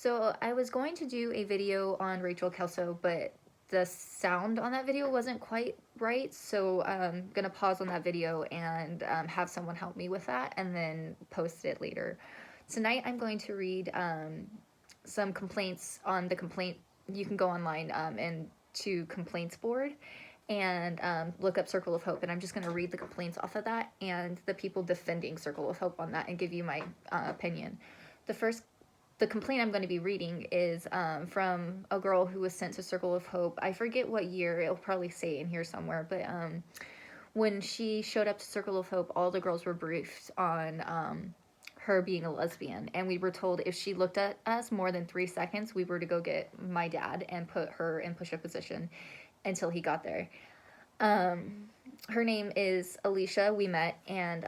So I was going to do a video on Rachel Kelso, but the sound on that video wasn't quite right, so I'm gonna pause on that video and have someone help me with that and then post it later. Tonight I'm going to read some complaints on the complaint. You can go online and to complaints board and look up Circle of Hope, and I'm just going to read the complaints off of that and the people defending Circle of Hope on that and give you my opinion. The complaint I'm going to be reading is from a girl who was sent to Circle of Hope. I forget what year, it'll probably say in here somewhere, but when she showed up to Circle of Hope, all the girls were briefed on her being a lesbian, and we were told if she looked at us more than 3 seconds, we were to go get my dad and put her in push-up position until he got there. Her name is Alicia. We met, and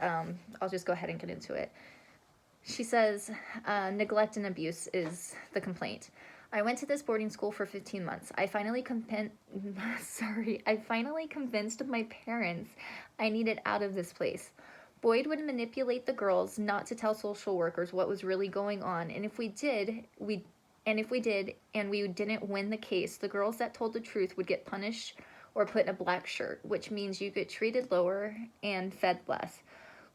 I'll just go ahead and get into it. She says, neglect and abuse is the complaint. I went to this boarding school for 15 months. I finally convinced my parents I needed out of this place. Boyd would manipulate the girls not to tell social workers what was really going on, and if we did and we didn't win the case, the girls that told the truth would get punished or put in a black shirt, which means you get treated lower and fed less.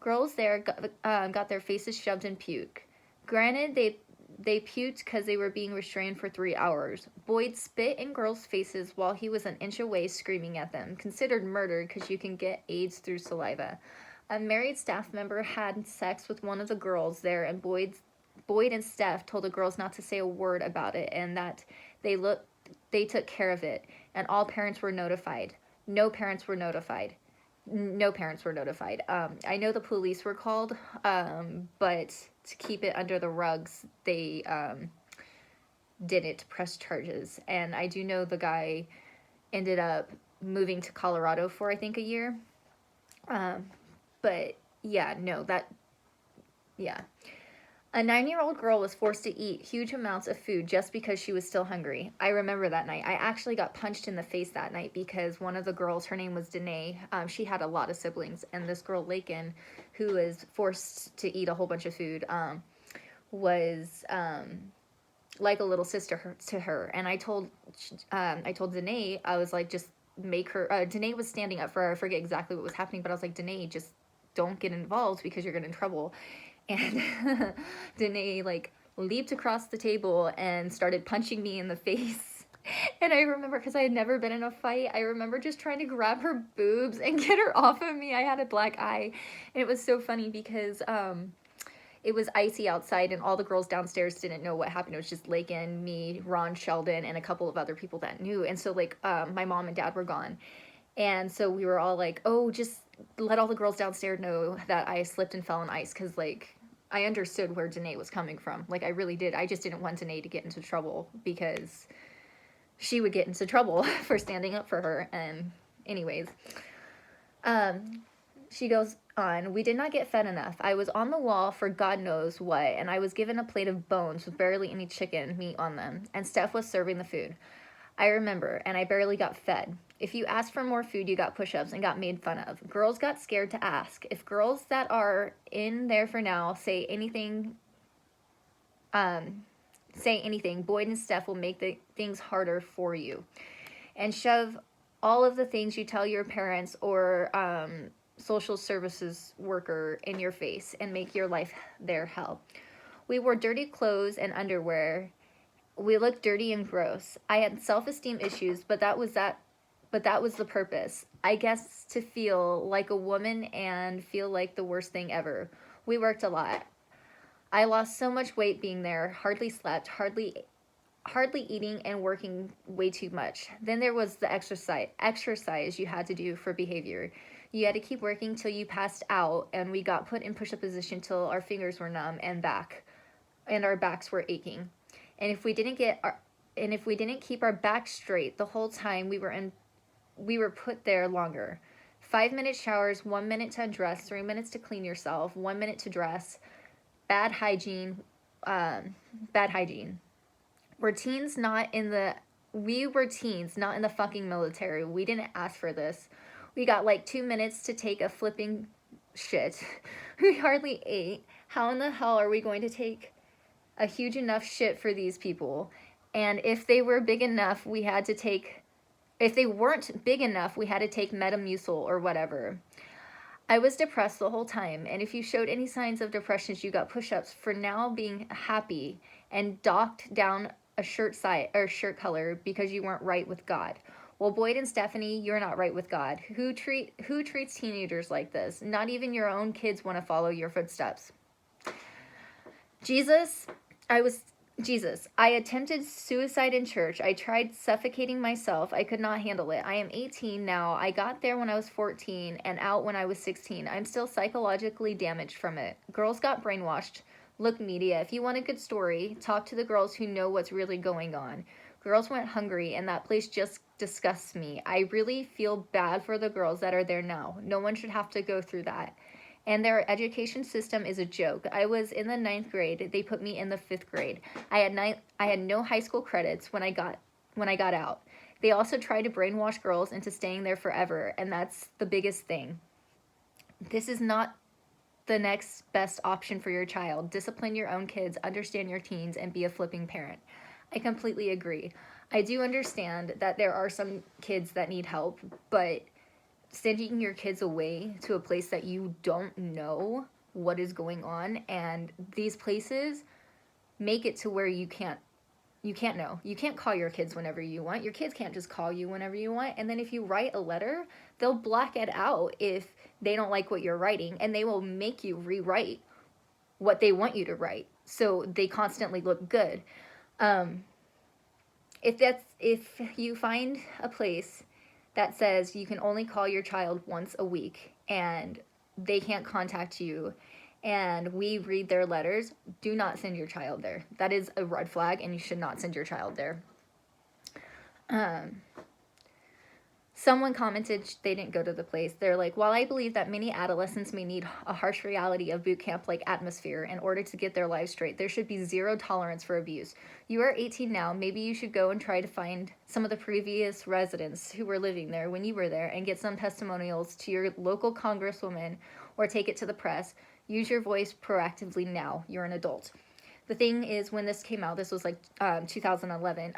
Girls there got their faces shoved in puke. Granted, they puked because they were being restrained for 3 hours. Boyd spit in girls' faces while he was an inch away screaming at them, considered murder because you can get AIDS through saliva. A married staff member had sex with one of the girls there, and Boyd and Steph told the girls not to say a word about it and that they took care of it, and all parents were notified. No parents were notified. I know the police were called, but to keep it under the rugs, they didn't press charges. And I do know the guy ended up moving to Colorado for, I think, a year. But yeah, no, yeah. A 9-year-old girl was forced to eat huge amounts of food just because she was still hungry. I remember that night. I actually got punched in the face that night because one of the girls, her name was Danae, she had a lot of siblings, and this girl, Lakin, who was forced to eat a whole bunch of food, was like a little sister to her. And I told Danae, I was like, just make her, Danae was standing up for her. I forget exactly what was happening, but I was like, Danae, just don't get involved because you're getting in trouble. And Danae like leaped across the table and started punching me in the face. And I remember, because I had never been in a fight, I remember just trying to grab her boobs and get her off of me. I had a black eye. And it was so funny because it was icy outside and all the girls downstairs didn't know what happened. It was just Lakin, me, Ron, Sheldon, and a couple of other people that knew. And so like my mom and dad were gone. And so we were all like, oh, just let all the girls downstairs know that I slipped and fell on ice, because like I understood where Danae was coming from. Like, I really did. I just didn't want Danae to get into trouble because she would get into trouble for standing up for her. And anyways, she goes on, we did not get fed enough. I was on the wall for God knows what, and I was given a plate of bones with barely any chicken meat on them, and Steph was serving the food. I remember, and I barely got fed. If you asked for more food, you got push-ups and got made fun of. Girls got scared to ask. If girls that are in there for now say anything, Boyd and Steph will make the things harder for you and shove all of the things you tell your parents or social services worker in your face and make your life their hell. We wore dirty clothes and underwear. We looked dirty and gross. I had self-esteem issues, but that was the purpose. I guess to feel like a woman and feel like the worst thing ever. We worked a lot. I lost so much weight being there, hardly slept, hardly eating, and working way too much. Then there was the exercise you had to do for behavior. You had to keep working till you passed out, and we got put in push-up position till our fingers were numb and our backs were aching. And if we didn't keep our back straight the whole time, we were put there longer. 5-minute showers, 1 minute to undress, 3 minutes to clean yourself, 1 minute to dress. Bad hygiene. We were teens, not in the fucking military. We didn't ask for this. We got like 2 minutes to take a flipping shit. We hardly ate. How in the hell are we going to take a huge enough shit for these people. And if they were big enough, if they weren't big enough, we had to take Metamucil or whatever. I was depressed the whole time, and if you showed any signs of depression, you got push-ups for now being happy and docked down a shirt color because you weren't right with God. Well, Boyd and Stephanie, you're not right with God. Who treats teenagers like this? Not even your own kids want to follow your footsteps. Jesus, I attempted suicide in church. I tried suffocating myself. I could not handle it. I am 18 now. I got there when I was 14 and out when I was 16. I'm still psychologically damaged from it. Girls got brainwashed. Look, media, if you want a good story, talk to the girls who know what's really going on. Girls went hungry, and that place just disgusts me. I really feel bad for the girls that are there now. No one should have to go through that. And their education system is a joke. I was in the 9th grade. They put me in the 5th grade. I had no high school credits when I got out. They also tried to brainwash girls into staying there forever, and that's the biggest thing. This is not the next best option for your child. Discipline your own kids, understand your teens, and be a flipping parent. I completely agree. I do understand that there are some kids that need help, but sending your kids away to a place that you don't know what is going on, and these places make it to where you can't know. You can't call your kids whenever you want. Your kids can't just call you whenever you want. And then if you write a letter, they'll black it out if they don't like what you're writing, and they will make you rewrite what they want you to write so they constantly look good. If you find a place that says you can only call your child once a week and they can't contact you and we read their letters, do not send your child there. That is a red flag, and you should not send your child there. Someone commented they didn't go to the place. They're like, while I believe that many adolescents may need a harsh reality of boot camp-like atmosphere in order to get their lives straight, there should be zero tolerance for abuse. You are 18 now. Maybe you should go and try to find some of the previous residents who were living there when you were there and get some testimonials to your local congresswoman or take it to the press. Use your voice proactively now. You're an adult. The thing is, when this came out, this was like 2011,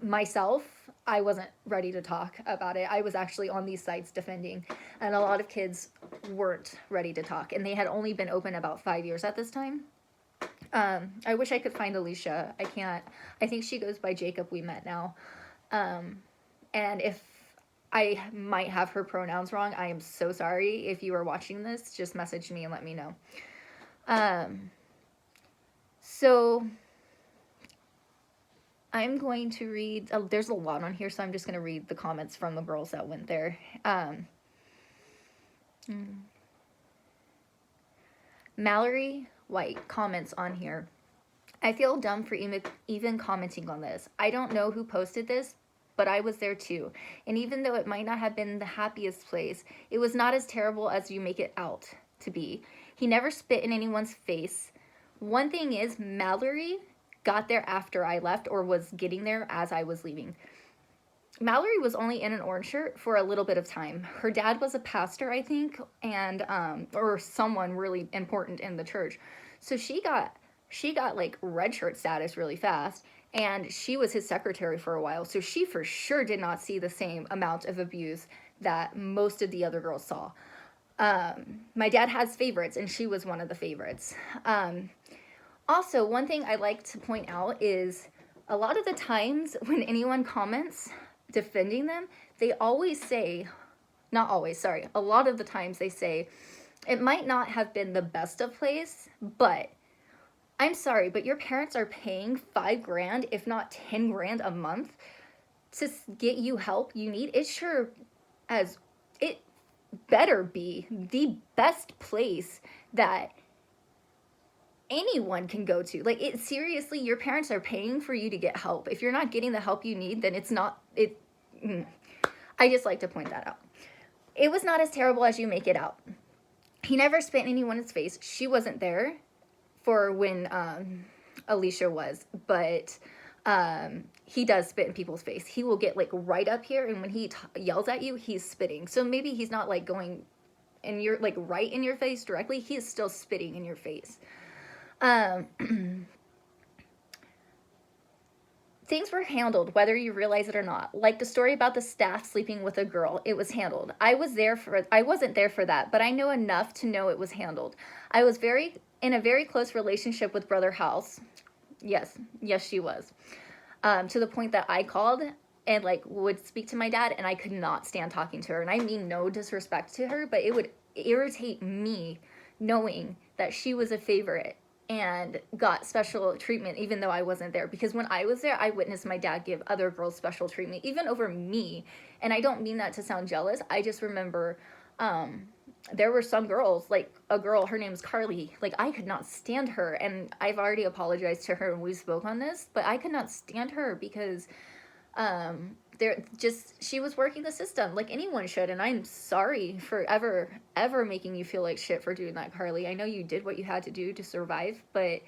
myself, I wasn't ready to talk about it. I was actually on these sites defending, and a lot of kids weren't ready to talk, and they had only been open about 5 years at this time. I wish I could find Alicia. I can't. I think she goes by Jacob We Met now. And if I might have her pronouns wrong, I am so sorry. If you are watching this, just message me and let me know. So I'm going to read, there's a lot on here, so I'm just going to read the comments from the girls that went there. Mallory White comments on here. I feel dumb for even commenting on this. I don't know who posted this, but I was there too. And even though it might not have been the happiest place, it was not as terrible as you make it out to be. He never spit in anyone's face. One thing is, Mallory got there after I left, or was getting there as I was leaving. Mallory was only in an orange shirt for a little bit of time. Her dad was a pastor, I think, and or someone really important in the church. So she got like red shirt status really fast, and she was his secretary for a while. So she for sure did not see the same amount of abuse that most of the other girls saw. My dad has favorites, and she was one of the favorites. Also, one thing I like to point out is a lot of the times when anyone comments defending them, they always say, not always, sorry, a lot of the times they say, it might not have been the best of place, but I'm sorry, but your parents are paying $5,000, if not $10,000 a month to get you help you need. It sure as it better be the best place that anyone can go to. Like, it seriously, your parents are paying for you to get help. If you're not getting the help you need, then it's not it. I just like to point that out. It was not as terrible as you make it out. He never spit in anyone's face. She wasn't there for when Alicia was, but he does spit in people's face. He will get like right up here, and when he yells at you, he's spitting. So maybe he's not like going and you're like right in your face directly. He is still spitting in your face. things were handled, whether you realize it or not. Like the story about the staff sleeping with a girl, it was handled. I wasn't there for that, but I know enough to know it was handled. I was in a very close relationship with Brother House. Yes, she was. To the point that I called and like would speak to my dad, and I could not stand talking to her. And I mean no disrespect to her, but it would irritate me knowing that she was a favorite and got special treatment even though I wasn't there. Because when I was there, I witnessed my dad give other girls special treatment, even over me. And I don't mean that to sound jealous. I just remember there were some girls, like a girl, her name's Carly. Like, I could not stand her. And I've already apologized to her and we spoke on this, but I could not stand her because she was working the system like anyone should. And I'm sorry for ever making you feel like shit for doing that, Carly. I know you did what you had to do to survive, but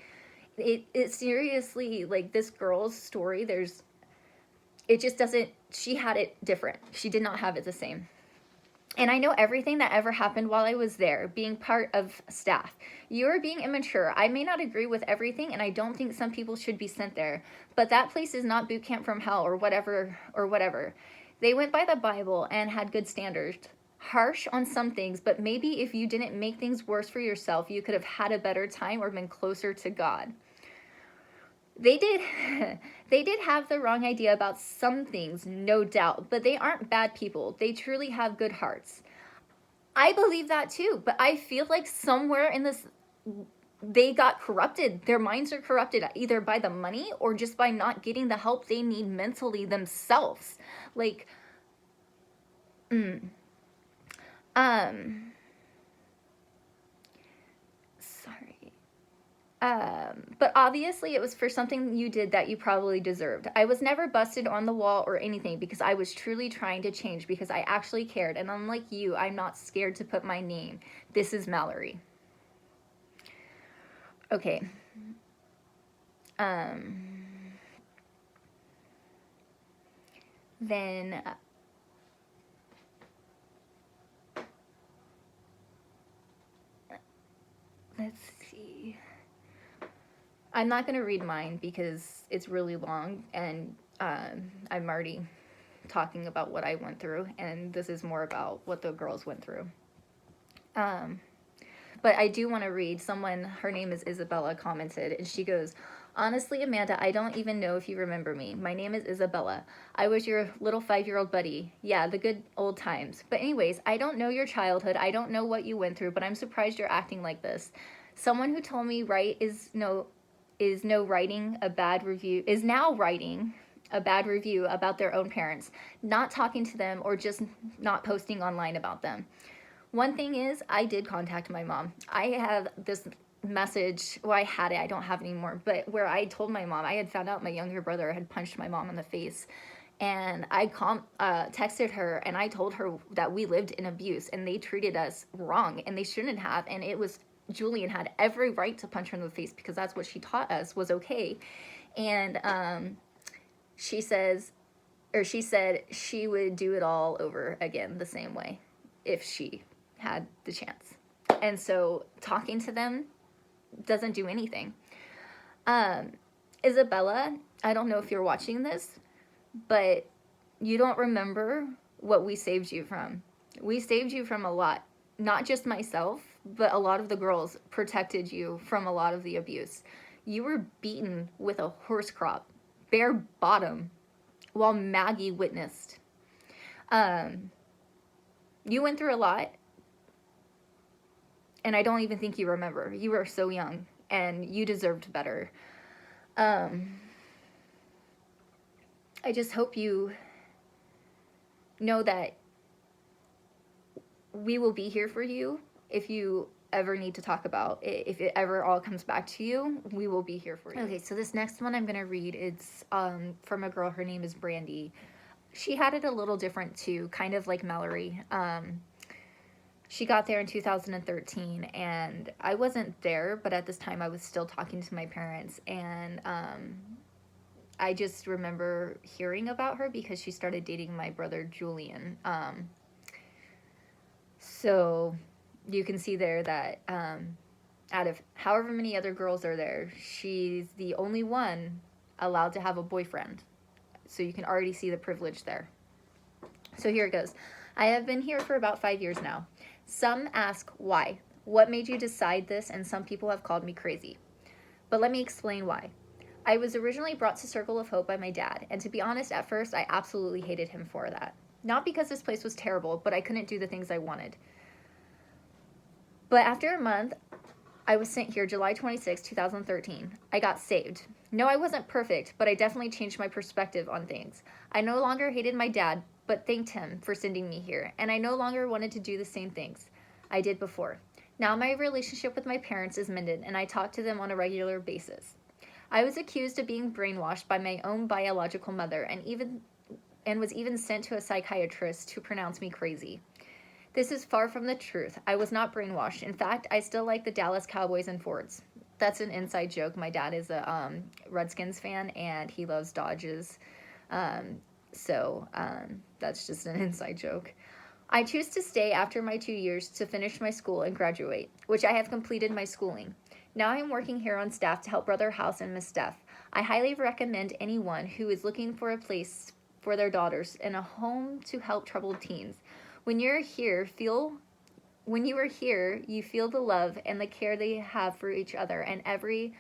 it seriously, like, this girl's story, it just doesn't, she had it different. She did not have it the same. And I know everything that ever happened while I was there, being part of staff. You are being immature. I may not agree with everything, and I don't think some people should be sent there. But that place is not boot camp from hell or whatever. They went by the Bible and had good standards. Harsh on some things, but maybe if you didn't make things worse for yourself, you could have had a better time or been closer to God. They did have the wrong idea about some things, no doubt, but they aren't bad people. They truly have good hearts. I believe that too, but I feel like somewhere in this, they got corrupted. Their minds are corrupted either by the money or just by not getting the help they need mentally themselves. Like, but obviously it was for something you did that you probably deserved. I was never busted on the wall or anything because I was truly trying to change because I actually cared. And unlike you, I'm not scared to put my name. This is Mallory. Okay. Then let's see. I'm not going to read mine because it's really long, and I'm already talking about what I went through, and this is more about what the girls went through. But I do want to read someone, her name is Isabella, commented, and she goes, honestly, Amanda, I don't even know if you remember me. My name is Isabella. I was your little 5-year-old buddy. Yeah, the good old times. But anyways, I don't know your childhood. I don't know what you went through, but I'm surprised you're acting like this. Someone who told me is now writing a bad review about their own parents, not talking to them or just not posting online about them. One thing is, I did contact my mom. I have this message, well, I had it, I don't have it anymore, but where I told my mom, I had found out my younger brother had punched my mom in the face. And I texted her and I told her that we lived in abuse and they treated us wrong and they shouldn't have. And Julian had every right to punch her in the face because that's what she taught us was okay. And she said she would do it all over again the same way if she had the chance. And so talking to them doesn't do anything. Isabella, I don't know if you're watching this, but you don't remember what we saved you from. We saved you from a lot. Not just myself, but a lot of the girls protected you from a lot of the abuse. You were beaten with a horse crop, bare bottom, while Maggie witnessed. You went through a lot, and I don't even think you remember. You were so young, and you deserved better. I just hope you know that we will be here for you if you ever need to talk about it. If it ever all comes back to you, we will be here for you. Okay, so this next one I'm going to read, it's from a girl, her name is Brandy. She had it a little different too, kind of like Mallory. She got there in 2013, and I wasn't there, but at this time I was still talking to my parents, and I just remember hearing about her because she started dating my brother Julian. So you can see there that out of however many other girls are there, she's the only one allowed to have a boyfriend. so you can already see the privilege there. So here it goes. I have been here for about 5 years now. Some ask why. What made you decide this? And some people have called me crazy. But let me explain why. I was originally brought to Circle of Hope by my dad, and to be honest, at first I absolutely hated him for that. Not because this place was terrible, but I couldn't do the things I wanted. But after a month, I was sent here July 26, 2013. I got saved. No, I wasn't perfect, but I definitely changed my perspective on things. I no longer hated my dad, but thanked him for sending me here, and I no longer wanted to do the same things I did before. Now my relationship with my parents is mended, and I talk to them on a regular basis. I was accused of being brainwashed by my own biological mother and was even sent to a psychiatrist to pronounce me crazy. This is far from the truth. I was not brainwashed. In fact, I still like the Dallas Cowboys and Fords. That's an inside joke. My dad is a Redskins fan, and he loves Dodges. So that's just an inside joke. I choose to stay after my 2 years to finish my school and graduate, which I have completed my schooling. Now I'm working here on staff to help Brother House and Miss Steph. I highly recommend anyone who is looking for a place for their daughters and a home to help troubled teens. When you are here, you feel the love and the care they have for each other and every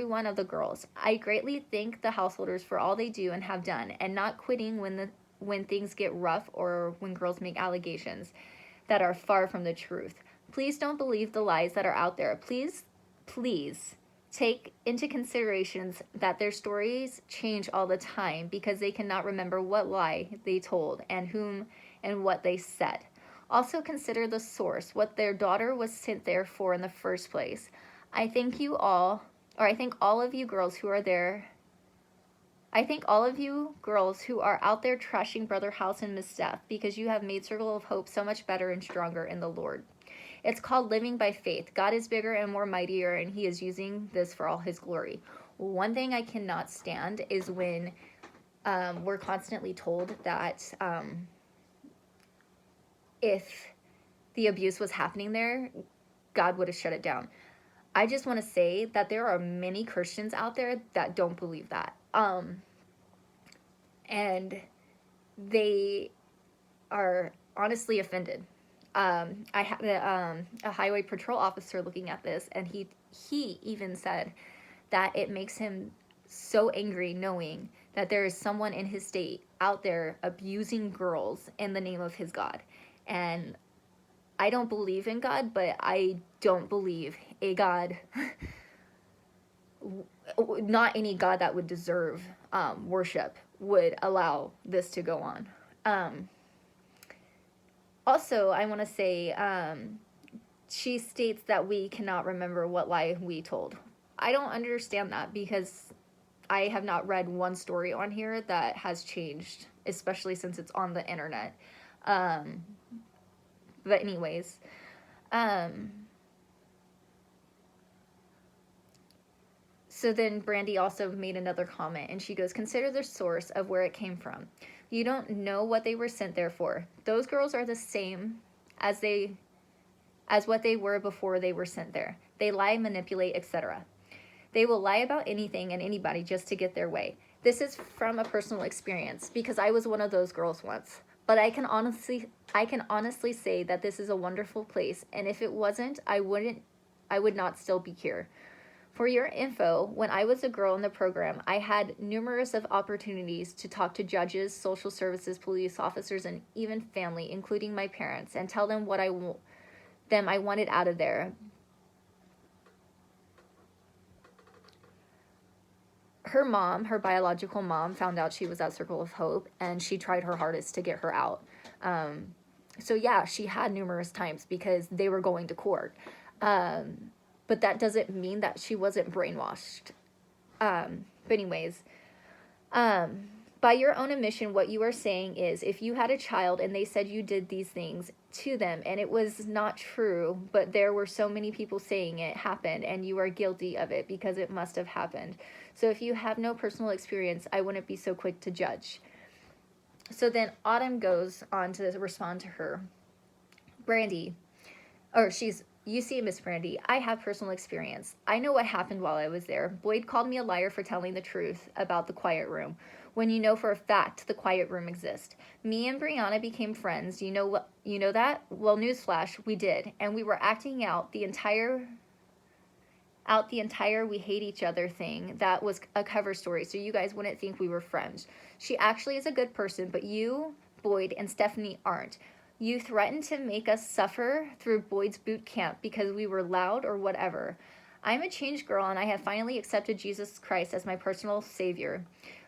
one of the girls. I greatly thank the householders for all they do and have done, and not quitting when things get rough or when girls make allegations that are far from the truth. Please don't believe the lies that are out there. Please take into considerations that their stories change all the time because they cannot remember what lie they told and whom and what they said. Also consider the source, what their daughter was sent there for in the first place. I thank all of you girls who are there. I thank all of you girls who are out there trashing Brother House and Miss Steph because you have made Circle of Hope so much better and stronger in the Lord. It's called living by faith. God is bigger and more mightier, and he is using this for all his glory. One thing I cannot stand is when we're constantly told that if the abuse was happening there, God would have shut it down. I just want to say that there are many Christians out there that don't believe that. And they are honestly offended. I had a highway patrol officer looking at this, and he even said that it makes him so angry knowing that there is someone in his state out there abusing girls in the name of his God. And I don't believe in God, but I don't believe a God, not any God that would deserve worship, would allow this to go on. Also, I want to say, she states that we cannot remember what lie we told. I don't understand that because I have not read one story on here that has changed, especially since it's on the internet. But anyways, so then Brandy also made another comment, and she goes, consider the source of where it came from. You don't know what they were sent there for. Those girls are the same as what they were before they were sent there. They lie, manipulate, etc. They will lie about anything and anybody just to get their way. This is from a personal experience because I was one of those girls once. But I can honestly say that this is a wonderful place, and if it wasn't, I would not still be here. For your info, when I was a girl in the program, I had numerous of opportunities to talk to judges, social services, police officers, and even family, including my parents, and tell them what I wanted out of there. Her mom, her biological mom, found out she was at Circle of Hope, and she tried her hardest to get her out. So yeah, she had numerous times because they were going to court. But that doesn't mean that she wasn't brainwashed. But anyways, by your own admission, what you are saying is if you had a child and they said you did these things to them and it was not true, but there were so many people saying it happened and you are guilty of it because it must have happened. So if you have no personal experience, I wouldn't be so quick to judge. So then Autumn goes on to respond to her. Brandy, or she's You see, Miss Brandy, I have personal experience. I know what happened while I was there. Boyd called me a liar for telling the truth about the quiet room, when you know for a fact the quiet room exists. Me and Brianna became friends. You know what? You know that? Well, newsflash, we did, and we were acting out the entire we hate each other thing. That was a cover story, so you guys wouldn't think we were friends. She actually is a good person, but you, Boyd, and Stephanie aren't. You threatened to make us suffer through Boyd's boot camp because we were loud or whatever. I'm a changed girl and I have finally accepted Jesus Christ as my personal savior,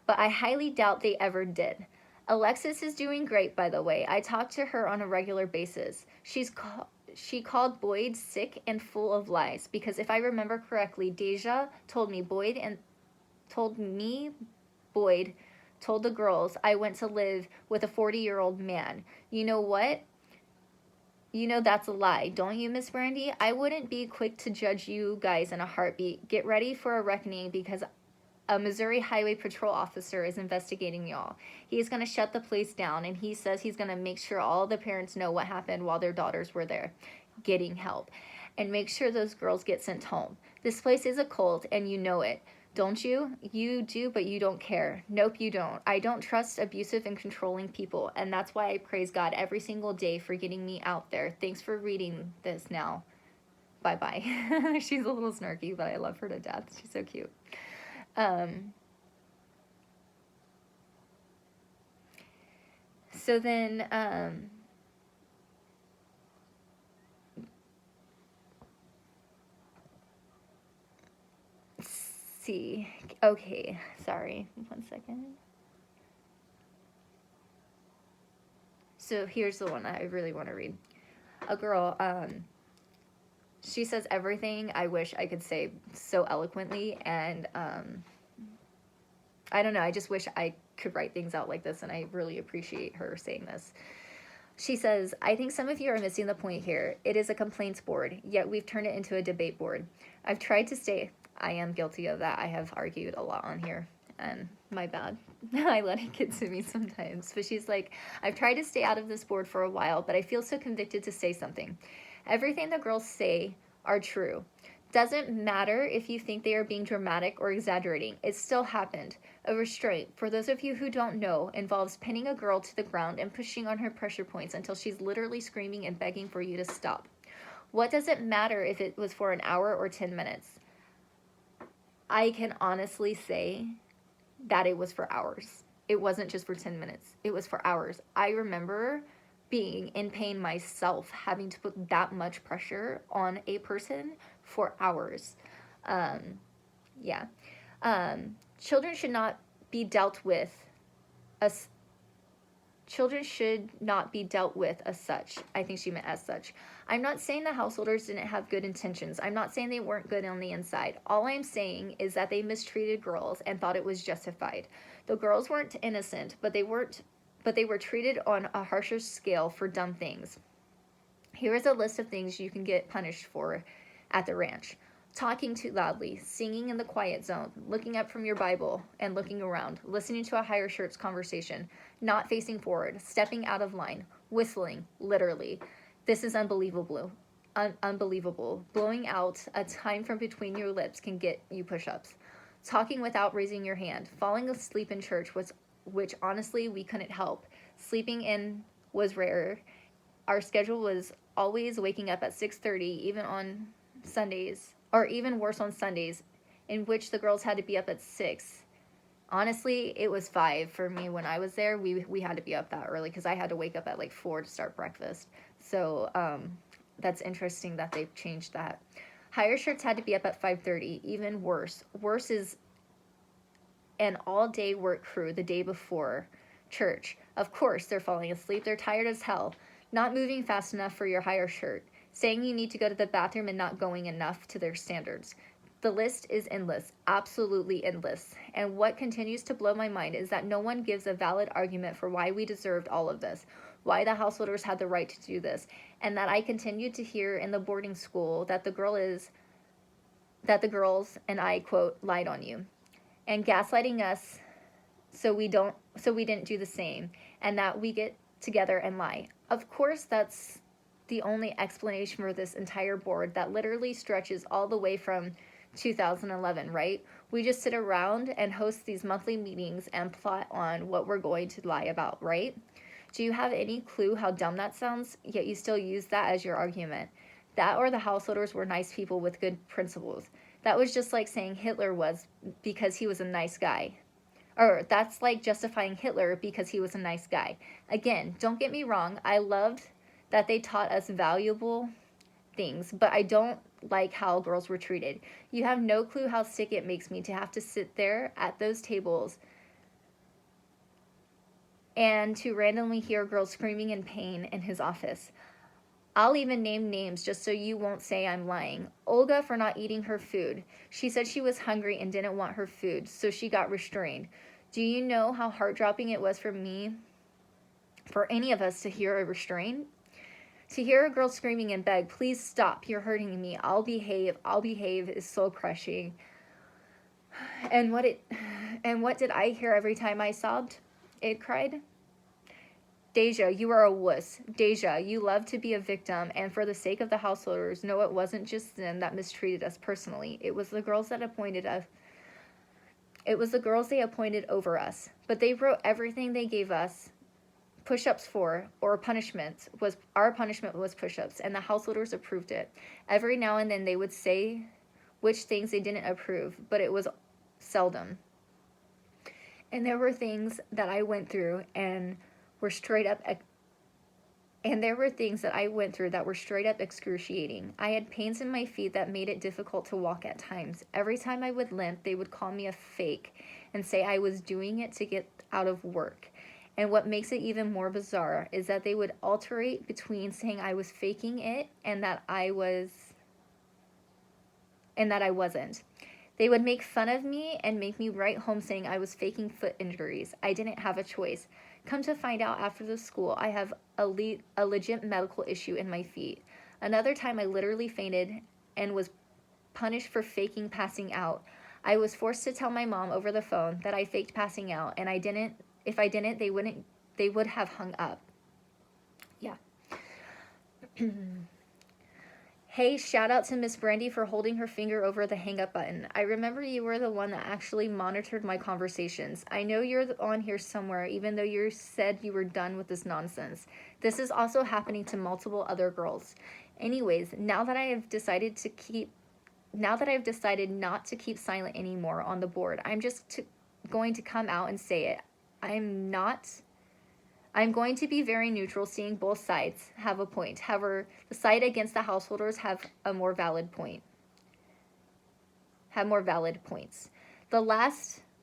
but I highly doubt they ever did. Alexis is doing great, by the way. I talk to her on a regular basis. She called Boyd sick and full of lies because if I remember correctly, Deja told me Boyd told the girls I went to live with a 40-year-old man. You know what? You know that's a lie, don't you, Miss Brandy? I wouldn't be quick to judge you guys in a heartbeat. Get ready for a reckoning because a Missouri Highway Patrol officer is investigating y'all. He's going to shut the place down, and he says he's going to make sure all the parents know what happened while their daughters were there getting help, and make sure those girls get sent home. This place is a cult, and you know it. Don't you? You do, but you don't care. Nope, you don't. I don't trust abusive and controlling people, and that's why I praise God every single day for getting me out there. Thanks for reading this now. Bye-bye. She's a little snarky, but I love her to death. She's so cute. So then, see. Okay, sorry. 1 second. So here's the one I really want to read. A girl, she says everything I wish I could say so eloquently, and I don't know, I just wish I could write things out like this, and I really appreciate her saying this. She says, I think some of you are missing the point here. It is a complaints board, yet we've turned it into a debate board. I've tried to stay. I am guilty of that. I have argued a lot on here, and my bad. I let it get to me sometimes. But she's like, I've tried to stay out of this board for a while, but I feel so convicted to say something. Everything the girls say are true. Doesn't matter if you think they are being dramatic or exaggerating. It still happened. A restraint, for those of you who don't know, involves pinning a girl to the ground and pushing on her pressure points until she's literally screaming and begging for you to stop. What does it matter if it was for an hour or 10 minutes? I can honestly say that it was for hours. It wasn't just for 10 minutes. It was for hours. I remember being in pain myself, having to put that much pressure on a person for hours. Yeah. Children should not be dealt with as children should not be dealt with as such. I think she meant as such. I'm not saying the householders didn't have good intentions. I'm not saying they weren't good on the inside. All I'm saying is that they mistreated girls and thought it was justified. The girls weren't innocent, but they were treated on a harsher scale for dumb things. Here is a list of things you can get punished for at the ranch. Talking too loudly, singing in the quiet zone, looking up from your Bible and looking around, listening to a higher shirts conversation, not facing forward, stepping out of line, whistling, literally. This is unbelievable. Unbelievable. Blowing out a time from between your lips can get you push-ups. Talking without raising your hand, falling asleep in church, which honestly we couldn't help. Sleeping in was rare. Our schedule was always waking up at 6:30, even on Sundays, or even worse on Sundays, in which the girls had to be up at 6. Honestly, it was 5 for me when I was there. We had to be up that early because I had to wake up at like 4 to start breakfast. So that's interesting that they've changed that. Higher shirts had to be up at 5:30. Even worse. Worse is an all-day work crew the day before church. Of course, they're falling asleep. They're tired as hell. Not moving fast enough for your higher shirt. Saying you need to go to the bathroom and not going enough to their standards. The list is endless, absolutely endless. And what continues to blow my mind is that no one gives a valid argument for why we deserved all of this, why the householders had the right to do this, and that I continued to hear in the boarding school that the girls, and I quote, lied on you, and gaslighting us so we didn't do the same, and that we get together and lie. Of course, that's the only explanation for this entire board that literally stretches all the way from 2011, right? We just sit around and host these monthly meetings and plot on what we're going to lie about, right? Do you have any clue how dumb that sounds, yet you still use that as your argument? That or the householders were nice people with good principles. That was just like saying Hitler was because he was a nice guy. Or that's like justifying Hitler because he was a nice guy. Again, don't get me wrong, I loved that they taught us valuable things, but I don't like how girls were treated. You have no clue how sick it makes me to have to sit there at those tables and to randomly hear girls screaming in pain in his office. I'll even name names just so you won't say I'm lying. Olga for not eating her food. She said she was hungry and didn't want her food, so she got restrained. Do you know how heart-dropping it was for me, for any of us, to hear a restraint? To hear a girl screaming and beg, please stop, you're hurting me, I'll behave, is soul crushing. And what did I hear every time I sobbed? It cried. Deja, you are a wuss. Deja, you love to be a victim, and for the sake of the householders, no, it wasn't just them that mistreated us personally. It was the girls that appointed us. It was the girls they appointed over us. But they wrote everything they gave us push-ups for, or punishments, was our punishment was push-ups, and the householders approved it. Every now and then they would say which things they didn't approve, but it was seldom. And there were things that I went through and were straight up excruciating. I had pains in my feet that made it difficult to walk at times. Every time I would limp, they would call me a fake and say I was doing it to get out of work. And what makes it even more bizarre is that they would alternate between saying I was faking it and that I wasn't. They would make fun of me and make me write home saying I was faking foot injuries. I didn't have a choice. Come to find out after the school, I have a legit medical issue in my feet. Another time I literally fainted and was punished for faking passing out. I was forced to tell my mom over the phone that I faked passing out, and if I didn't, they would have hung up. Yeah. Hey, shout out to Miss Brandy for holding her finger over the hang up button. I remember you were the one that actually monitored my conversations. I know you're on here somewhere, even though you said you were done with this nonsense. This is also happening to multiple other girls. Anyways, now that I have decided not to keep silent anymore on the board, I'm just going to come out and say it. I'm going to be very neutral, seeing both sides have a point. However, the side against the householders have more valid points. However,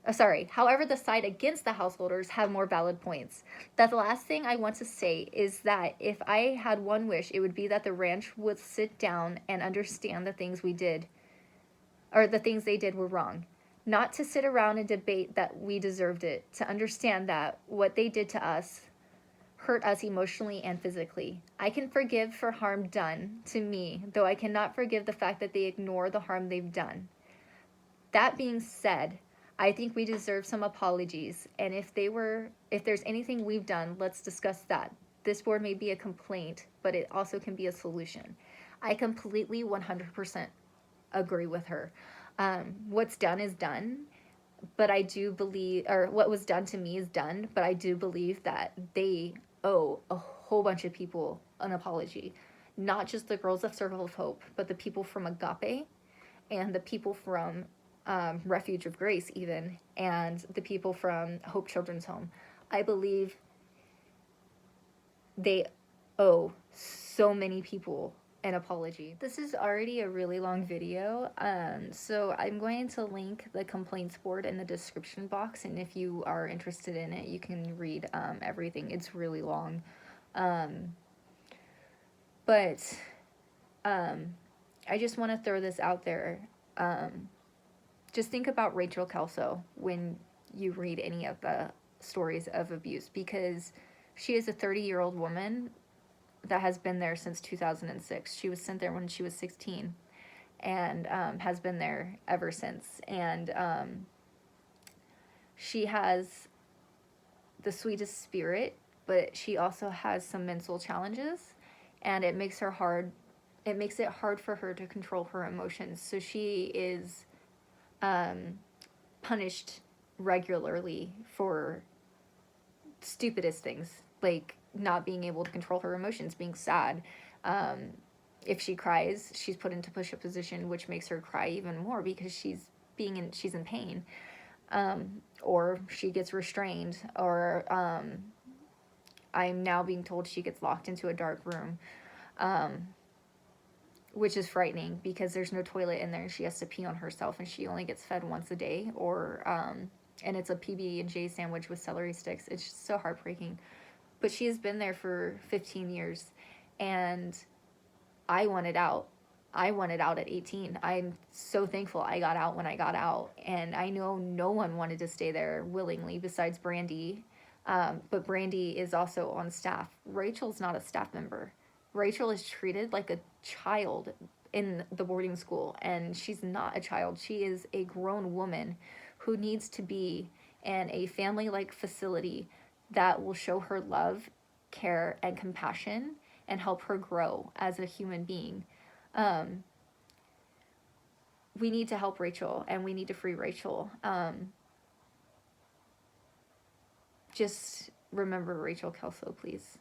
the side against the householders have more valid points. That the last thing I want to say is that if I had one wish, it would be that the ranch would sit down and understand the things we did, or the things they did were wrong. Not to sit around and debate that we deserved it, to understand that what they did to us hurt us emotionally and physically. I can forgive for harm done to me, though I cannot forgive the fact that they ignore the harm they've done. That being said, I think we deserve some apologies, and if there's anything we've done, let's discuss that. This board may be a complaint, but it also can be a solution. I completely 100% agree with her. What's done is done, but I do believe, or what was done to me is done, but I do believe that they owe a whole bunch of people an apology. Not just the girls of Circle of Hope, but the people from Agape and the people from Refuge of Grace even, and the people from Hope Children's Home. I believe they owe so many people an apology. This is already a really long video, so I'm going to link the complaints board in the description box, and if you are interested in it, you can read everything. It's really long, but I just want to throw this out there. Just think about Rachel Kelso when you read any of the stories of abuse, because she is a 30-year-old woman that has been there since 2006. She was sent there when she was 16 and has been there ever since. And she has the sweetest spirit, but she also has some mental challenges. and it makes it hard for her to control her emotions. So she is punished regularly for stupidest things, like not being able to control her emotions, being sad. Um, if she cries, she's put into push-up position, which makes her cry even more because she's in pain. Or she gets restrained, or I'm now being told she gets locked into a dark room, which is frightening because there's no toilet in there and she has to pee on herself and she only gets fed once a day, or and it's a PB&J sandwich with celery sticks. It's just so heartbreaking. But she has been there for 15 years, and I wanted out. I wanted out at 18. I'm so thankful I got out when I got out, and I know no one wanted to stay there willingly besides Brandy. But Brandy is also on staff. Rachel's not a staff member. Rachel is treated like a child in the boarding school, and she's not a child. She is a grown woman who needs to be in a family like facility that will show her love, care, and compassion and help her grow as a human being. Um, we need to help Rachel and we need to free Rachel. Just remember Rachel Kelso, please.